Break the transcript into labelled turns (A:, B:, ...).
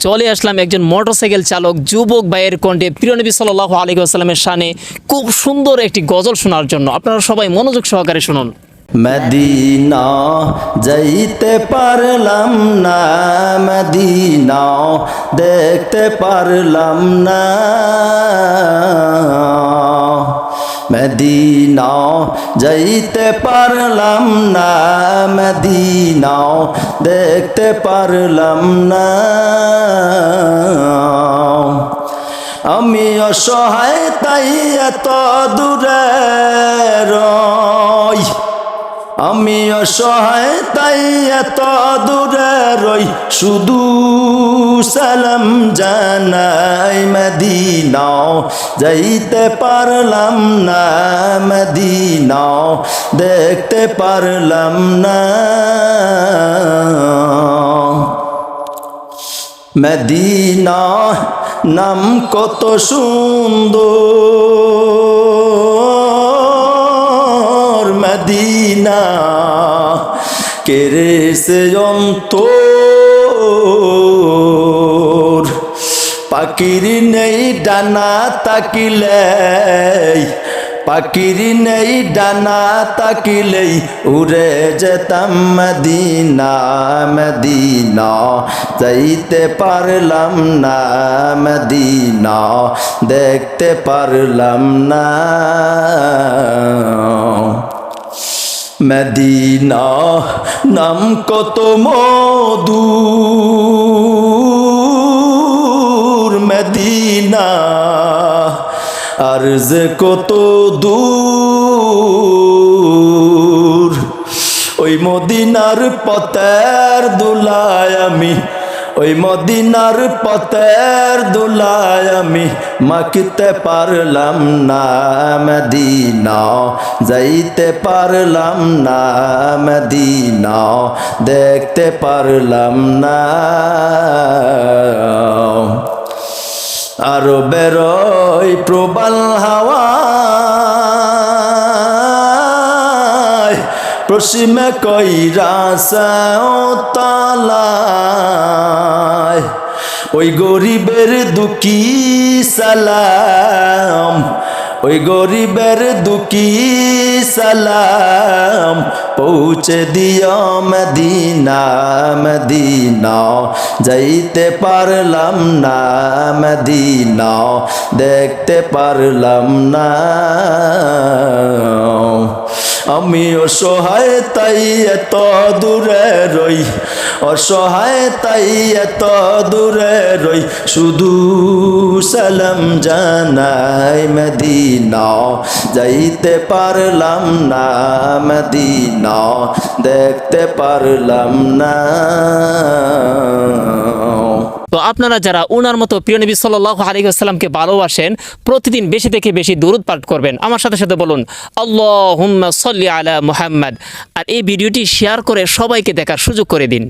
A: চলে আসলাম একজন মোটরসাইকেল চালক যুবক ভাইয়ের কণ্ঠে প্রিয় নবী সাল্লাল্লাহু আলাইহি ওয়াসাল্লামের শানে খুব সুন্দর একটি গজল শোনার জন্য। আপনারা সবাই মনোযোগ সহকারে শুনুন।
B: মদিনা যাইতে পারলাম না, মদিনা দেখতে পারলাম না, মদিনা যাইতে পারলাম না, মদিনা দেখতে পারলাম না। আমি অসহায় তাই এত দূরে রই, আমি অসহায় তাই এত দূরে রই, শুধু সালাম জানাই। মদিনা যাইতে পারলাম না, মদিনা দেখতে পারলাম না। মদিনা নাম কত সুন্দর, মদিনা কেড়েছে অন্তর। পাখির নেই ডানা তাকিলে, পাখির নেই ডানা তাকিলেই উড়ে যেতাম মদিনা, মদিনা যাইতে পারলাম না, মদিনা দেখতে পারলাম না। মদিনা নাম কত মধুর, মদিনা আর যে কত দূর। ওই মদিনার পথের দুলায় আমি, ওই মদিনার পথের দুলায় আমি মাখিতে পারলাম না, মদিনা যাইতে পারলাম না, মদিনা দেখতে পারলাম না। আরো বেরোই প্রবল হাওয়া, পশ্চিমে কইরাছে তালায়, ওই গরিবের দুঃখী সালাম, ওই গরিবের দুঃখী সালাম পৌঁছে দিও মদিনা, মদিনা যাইতে পারলাম না, মদিনা দেখতে পারলাম না। আমি অসহায় তাই এত দূরে রই, অসহায় তাই এত দূরে রই, শুধু সালাম জানাই। মদিনা যাইতে পারলাম না, মদিনা দেখতে পারলাম না।
A: তো আপনারা যারা ওনার মতো প্রিয় নবী সাল্লাল্লাহু আলাইহি ওয়াসাল্লামকে ভালোবাসেন, প্রতিদিন বেশি থেকে বেশি দুরূদ পাঠ করবেন। আমার সাথে সাথে বলুন আল্লাহুম্মা সাল্লি আলা মুহাম্মাদ। আর এই ভিডিওটি শেয়ার করে সবাইকে দেখার সুযোগ করে দিন।